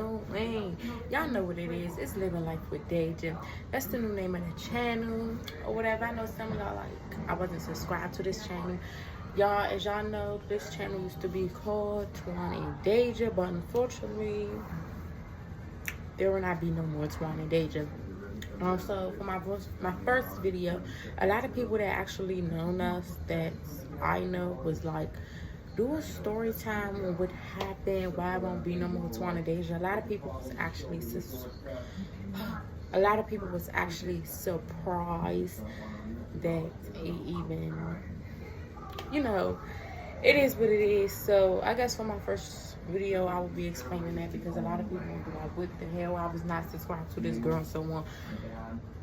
doing? Y'all know what it is. It's Living Life with Dejj. That's the new name of the channel or whatever. I know some of y'all I wasn't subscribed to this channel. Y'all, as y'all know, this channel used to be called Twan and Dejj, but unfortunately, there will not be no more Twan and Dejj. So for my first video, a lot of people that actually known us that I know was like, do a story time on what happened, why it won't be no more Twan and Dejj. A lot of people was actually surprised that it even, you know, it is what it is. So I guess for my first video, I will be explaining that because a lot of people will be like, what the hell, I was not subscribed to this girl and so on.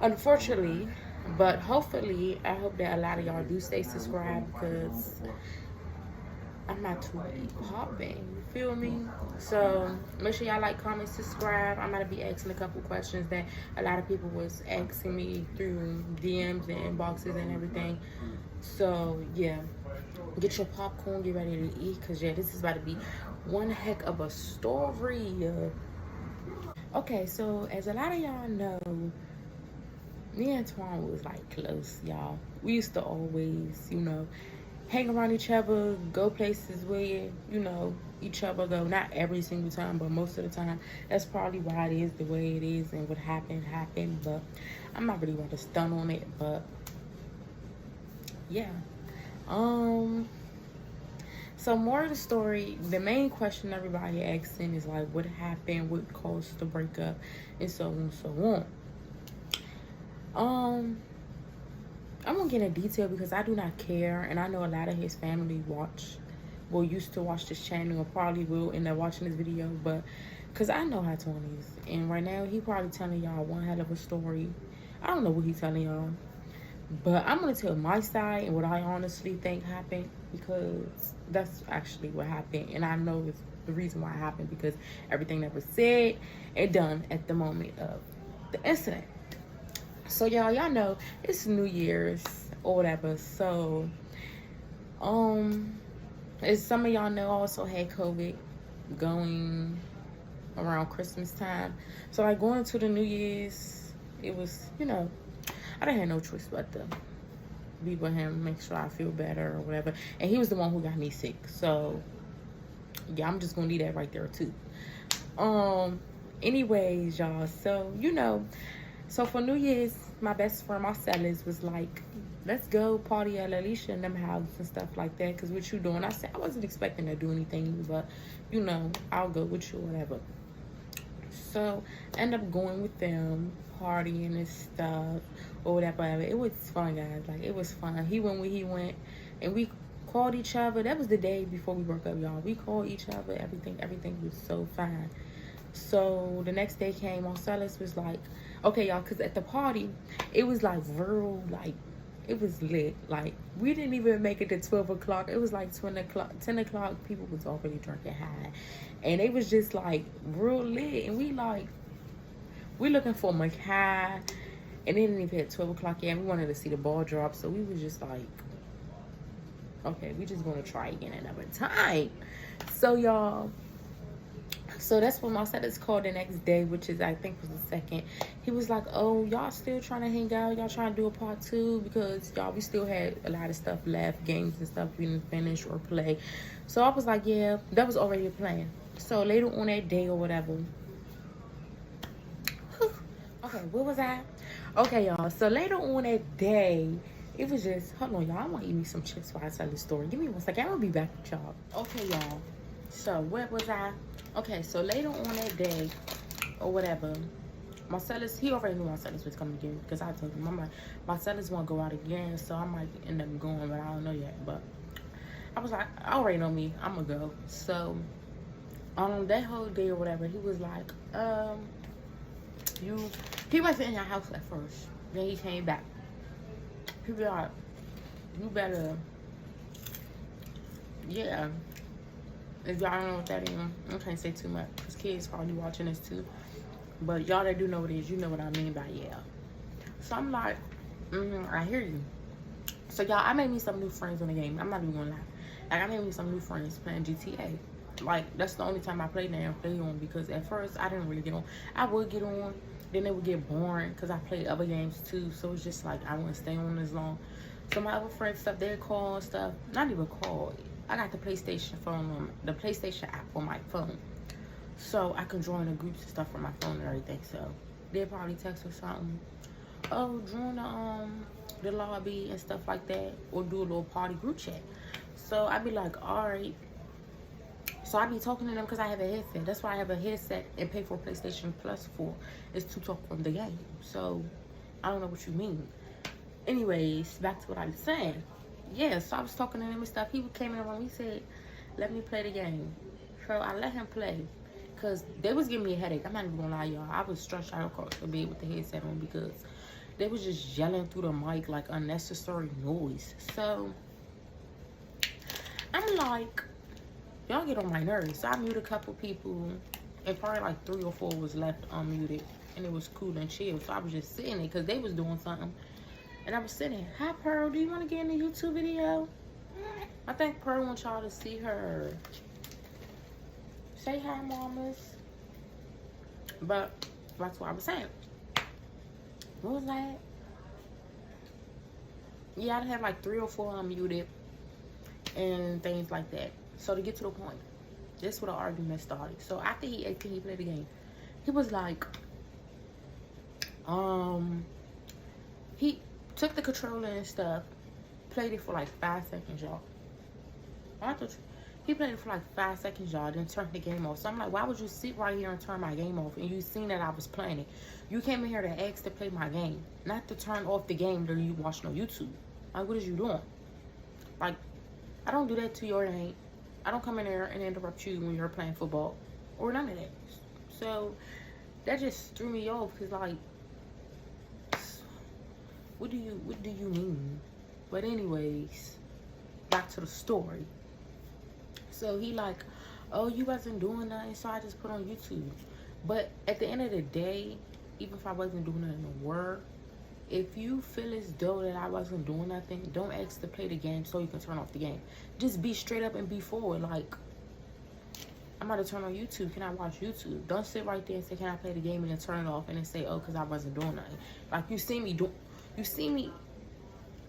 Unfortunately, but hopefully, I hope that a lot of y'all do stay subscribed because I'm not too popping, you feel me? So make sure y'all like, comment, subscribe. I'm gonna be asking a couple questions that a lot of people was asking me through DMs and inboxes and everything. So yeah, get your popcorn, get ready to eat, because yeah, this is about to be one heck of a story. Okay, so as a lot of y'all know, me and Twan was like close, y'all. We used to always, you know, hang around each other, go places where, you know, each other go. Not every single time, but most of the time. That's probably why it is the way it is, and what happened. But I'm not really going to stun on it, but yeah. So more of the story, the main question everybody asking is like, what happened, what caused the breakup, and so on and so on. I'm gonna get into detail because I do not care, and I know a lot of his family used to watch this channel, or probably will end up watching this video, but because I know how Tony is, and right now he probably telling y'all one hell of a story. I don't know what he's telling y'all, but I'm gonna tell my side and what I honestly think happened, because that's actually what happened, and I know it's the reason why it happened because everything that was said and done at the moment of the incident. So y'all know it's New Year's or whatever. So as some of y'all know, I also had COVID going around Christmas time. So like going into the New Year's, it was, you know, I didn't have no choice but to be with him, make sure I feel better or whatever. And he was the one who got me sick. So yeah, I'm just gonna leave that right there too. Anyways, y'all, so you know, so for New Year's, my best friend Marcellus was like, let's go party at Alicia and them houses and stuff like that, because what you doing? I said I wasn't expecting to do anything, but you know, I'll go with you, whatever. So end up going with them, partying and stuff or whatever. It was fun, guys. Like, it was fun. He went where he went, and we called each other. That was the day before we broke up, y'all. We called each other. Everything was so fine. So the next day came, Marcellus was like, okay, y'all, because at the party, it was like real, like, it was lit. Like, we didn't even make it to 12 o'clock. It was like 10 o'clock. People was already drinking high. And it was just like real lit. And we looking for Mackay. And they didn't even hit 12 o'clock yet. We wanted to see the ball drop. So we was just like, okay, we just gonna try again another time. So y'all, so that's when Marcellus called the next day, which is, I think, was the second. He was like, oh, y'all still trying to hang out? Y'all trying to do a part 2? Because, y'all, we still had a lot of stuff left, games and stuff we didn't finish or play. So I was like, yeah, that was already a plan. So later on that day or whatever. Okay, where was I? Okay, y'all. So later on that day, it was just, hold on, y'all. I want to eat me some chips while I tell this story. Give me 1 second. I'm going to be back with y'all. Okay, y'all. So where was I? Okay, so later on that day, or whatever, Marcellus, he already knew Marcellus was coming again, because I told him, Marcellus want to go out again, so I might end up going, but I don't know yet. But I was like, I already know me, I'm going to go. So on that whole day or whatever, he was like, he wasn't in your house at first. Then he came back. He was like, you better, yeah. If y'all don't know what that is, I can't say too much, because kids probably watching this too. But y'all that do know what it is, you know what I mean by yeah. So I'm like, I hear you. So y'all, I made me some new friends on the game. I'm not even gonna lie. Like, I made me some new friends playing GTA. Like, that's the only time I play now, play on, because at first I didn't really get on. I would get on, then it would get boring because I played other games too. So it's just like I wouldn't stay on as long. So my other friends stuff, they call and stuff. Not even call. I got the PlayStation phone, the PlayStation app on my phone, so I can join the groups and stuff from my phone and everything. So they'll probably text or something. Oh, join the lobby and stuff like that, or do a little party group chat. So I'd be like, all right. So I be talking to them because I have a headset. That's why I have a headset and pay for PlayStation Plus for, is to talk from the game. So I don't know what you mean. Anyways, back to what I was saying. Yeah, so I was talking to him and stuff. He came in the room. He said, let me play the game. So I let him play. Because they was giving me a headache. I'm not even going to lie, y'all. I was stretched out across the bed with the headset on because they was just yelling through the mic like unnecessary noise. So I'm like, y'all get on my nerves. So I muted a couple people. And probably like 3 or 4 was left unmuted. And it was cool and chill. So I was just sitting there because they was doing something. And I was sitting, hi Pearl, do you want to get in the YouTube video? I think Pearl wants y'all to see her. Say hi, mamas. But that's what I was saying. What was that? Yeah, I had like 3 or 4 unmuted and things like that. So to get to the point, this is where the argument started. So after he played the game. He was like, he took the controller and stuff, played it for like 5 seconds, y'all. He played it for like 5 seconds, y'all, then turned the game off. So I'm like, why would you sit right here and turn my game off? And you seen that I was playing it. You came in here to ask to play my game, not to turn off the game that you watch no YouTube. Like, what is you doing? Like, I don't do that to your game. I don't come in there and interrupt you when you're playing football or none of that. So that just threw me off because, like, what do you mean? But anyways, back to the story. So he like, oh, you wasn't doing nothing, so I just put on YouTube. But at the end of the day, even if I wasn't doing nothing to work, if you feel as though that I wasn't doing nothing, don't ask to play the game so you can turn off the game. Just be straight up and be forward. Like, I'm about to turn on YouTube. Can I watch YouTube? Don't sit right there and say, can I play the game, and then turn it off and then say, oh, because I wasn't doing nothing. Like, you see me,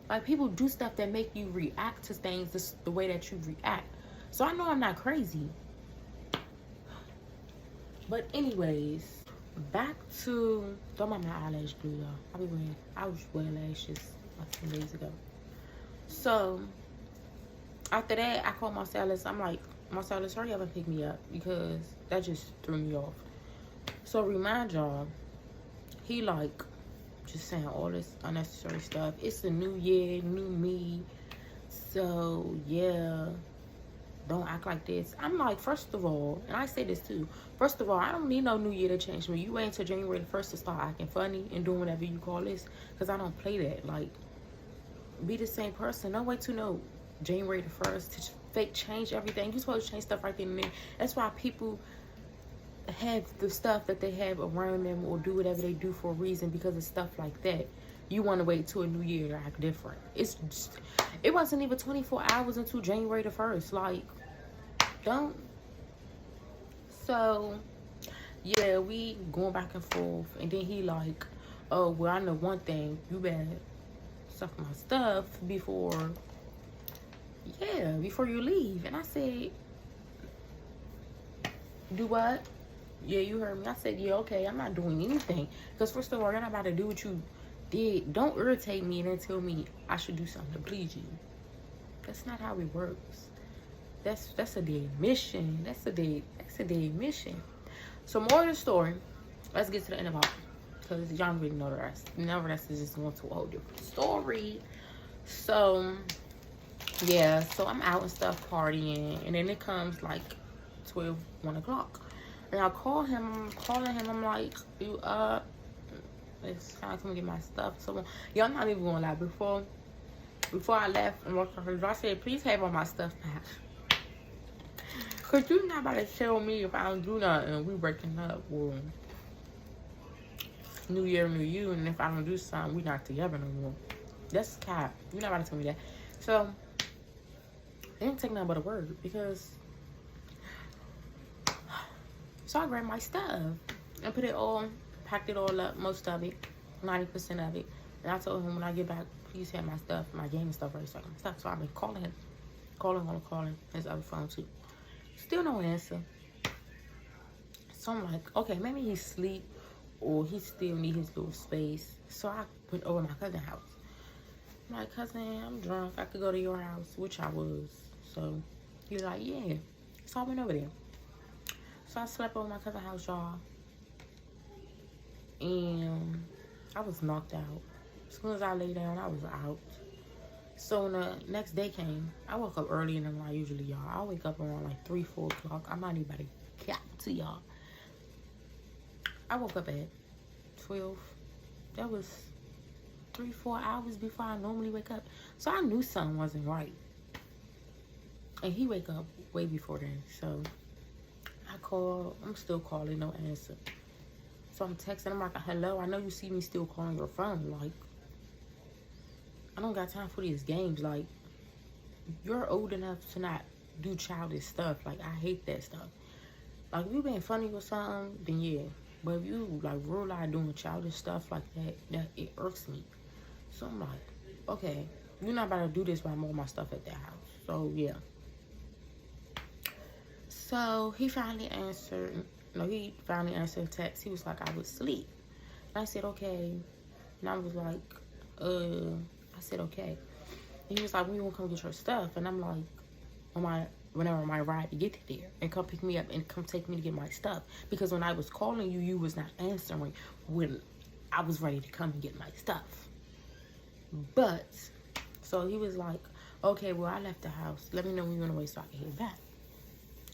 like, people do stuff that make you react to things the way that you react. So I know I'm not crazy. But anyways, back to, don't mind my eyelash glue, y'all. I was wearing lashes like some days ago. So after that, I called Marcellus. I'm like, Marcellus, hurry up and pick me up, because that just threw me off. So remind y'all, he like just saying all this unnecessary stuff. It's a new year, new me. So yeah, don't act like this. I'm like, first of all, and I say this too, first of all, I don't need no new year to change me. You wait until January the 1st to start acting funny and doing whatever you call this, because I don't play that. Like, be the same person. Don't wait to know January the 1st to fake change everything. You're supposed to change stuff right then and there. That's why people have the stuff that they have around them or do whatever they do for a reason, because of stuff like that. You want to wait till a new year to act different. It's just, it wasn't even 24 hours until January the 1st. Like, don't. So yeah, we going back and forth, and then he like, oh, well, I know one thing, you better suck my stuff before you leave. And I said, do what? Yeah, you heard me. I said, yeah, okay, I'm not doing anything. Because first of all, you're not about to do what you did. Don't irritate me and then tell me I should do something to please you. That's not how it works. That's a dead mission. That's a dead mission. So more of the story. Let's get to the end of it, because y'all don't really know the rest. The rest is just going to a whole different story. So yeah, so I'm out and stuff partying, and then it comes like 1 o'clock. And I call him, I'm like, you up? It's time to come get my stuff. So y'all, I'm not even gonna lie, before I left and walked her, I said, please have all my stuff back. Cause you're not about to tell me if I don't do nothing and we breaking up, or new year, new you, and if I don't do something, we not together no more. That's cap. You're not about to tell me that. So it didn't take nothing but a word, because So I grabbed my stuff and put it all, packed it all up, most of it, 90% of it. And I told him when I get back, please have my stuff, my game and stuff ready, so I can stuff. So I've been calling him, calling his other phone too. Still no answer. So I'm like, okay, maybe he's asleep or he still need his little space. So I went over to my cousin's house. I'm like, cousin, I'm drunk. I could go to your house, which I was. So he was like, yeah. So I went over there. So I slept over my cousin's house, y'all. And I was knocked out. As soon as I lay down, I was out. So when the next day came, I woke up earlier than I usually, y'all. I wake up around like 3, 4 o'clock. I'm not even about to cap to y'all. I woke up at 12. That was 3, 4 hours before I normally wake up. So I knew something wasn't right. And he wake up way before then. So I call. I'm still calling, no answer. So I'm texting him like, hello, I know you see me still calling your phone. Like, I don't got time for these games. Like, you're old enough to not do childish stuff. Like, I hate that stuff. Like, if you being funny or something, then yeah. But if you, like, real life doing childish stuff like that, it irks me. So I'm like, okay, you're not about to do this while I'm on my stuff at that house. So, yeah. So, he finally answered a text. He was like, I was asleep. And I said, okay. And I was like, I said, okay. And he was like, when you want to come get your stuff? And I'm like, whenever my ride to get there and come pick me up and come take me to get my stuff. Because when I was calling you, you was not answering when I was ready to come and get my stuff. But, so he was like, okay, well, I left the house. Let me know when you're on the way so I can head back.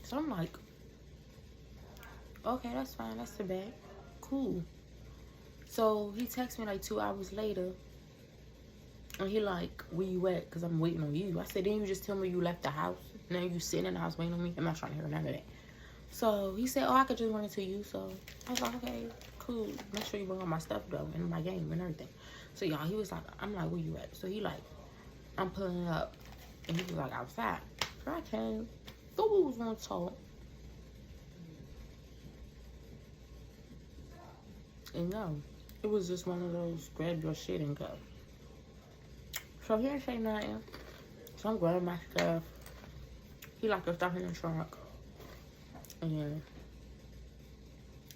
So I'm like, okay, that's fine. That's the bad. Cool. So he texted me like 2 hours later. And he like, where you at? Because I'm waiting on you. I said, didn't you just tell me you left the house? Now you sitting in the house waiting on me? I'm not trying to hear none of that. So he said, oh, I could just run into you. So I was like, okay, cool. Make sure you bring all my stuff though and my game and everything. So y'all, he was like, I'm like, where you at? So he like, I'm pulling up. And he was like, outside. So I came. Thought we was gonna talk. And no, it was just one of those grab your shit and go. So he didn't say nothing. So I'm grabbing my stuff. He like to stuff in the trunk. And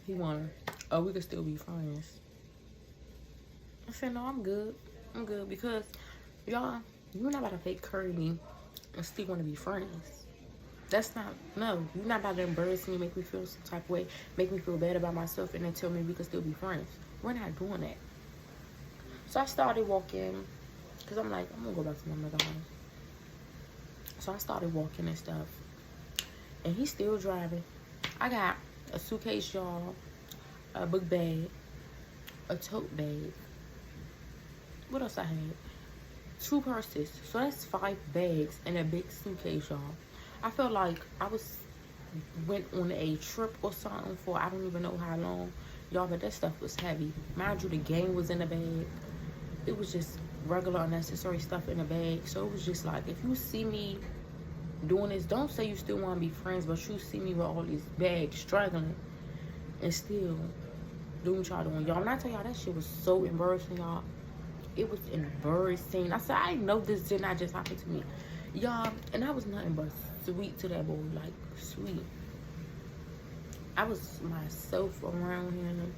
he wanted, oh, we could still be friends. I said, no, I'm good. I'm good because y'all, you're not about to fake curry me and still want to be friends. That's not, no, you're not about to embarrass me, make me feel some type of way, make me feel bad about myself, and then tell me we can still be friends. We're not doing that. So I started walking, because I'm like, I'm going to go back to my mother's house. So I started walking and stuff. And he's still driving. I got a suitcase, y'all, a book bag, a tote bag. What else I had? 2 purses. So that's 5 bags and a big suitcase, y'all. I felt like I went on a trip or something for I don't even know how long, y'all, but that stuff was heavy. Mind you, the game was in the bag. It was just regular unnecessary stuff in the bag. So it was just like, if you see me doing this, don't say you still want to be friends, but you see me with all these bags struggling and still doing what y'all doing. Y'all, when I tell y'all that shit was so embarrassing, y'all, it was embarrassing. I said, I know this did not just happen to me, y'all, and I was nothing but sweet to that boy, like sweet. I was myself around him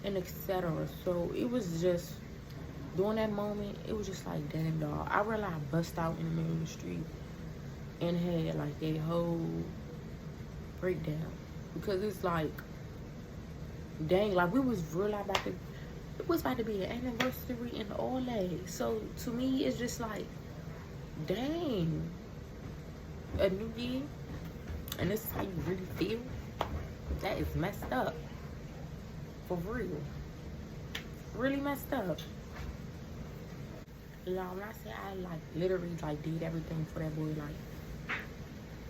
and etc. So it was just, during that moment, it was just like, damn, dog. I realized I bust out in the middle of the street and had like a whole breakdown. Because it's like, dang, like we was really about to, it was about to be an anniversary and all that. So to me, it's just like, dang, a new year, and this is how you really feel? That is messed up. For real. Really messed up. Y'all, when I say I like literally like did everything for that boy, like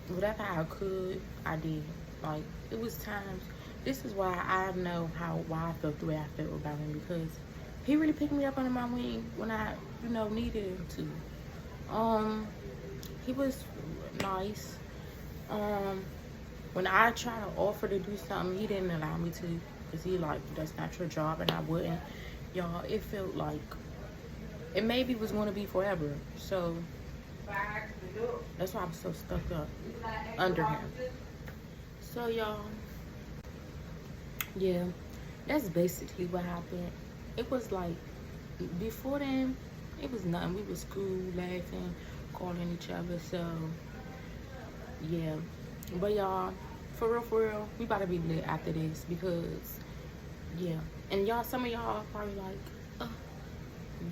whatever I could, I did. Like it was times. This is why I know why I felt the way I felt about him, because he really picked me up under my wing when I, needed him to. He was nice. when I try to offer to do something, he didn't allow me to, because he like, that's not your job, and I wouldn't. Y'all, it felt like it maybe was going to be forever. So that's why I'm so stuck up under him. So y'all, yeah, that's basically what happened. It was like, before then, it was nothing. We was cool, laughing, calling each other. So yeah, but y'all, for real, we about to be lit after this, because yeah. And y'all, some of y'all probably like,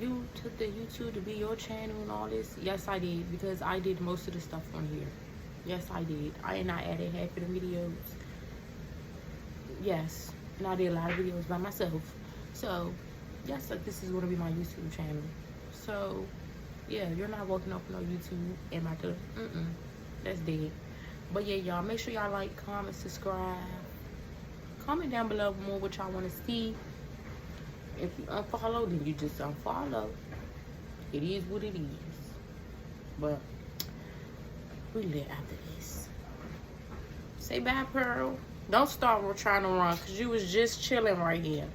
you took the YouTube to be your channel and all this. Yes, I did, because I did most of the stuff on here. Yes, I did. And I added half of the videos. Yes, and I did a lot of videos by myself. So yes, like, this is gonna be my YouTube channel. So yeah, you're not walking up on YouTube and my that's dead. But yeah, y'all, make sure y'all like, comment, subscribe. Comment down below more what y'all want to see. If you unfollow, then you just unfollow. It is what it is. But we lit after this. Say bye, Pearl. Don't start trying to run, because you was just chilling right here.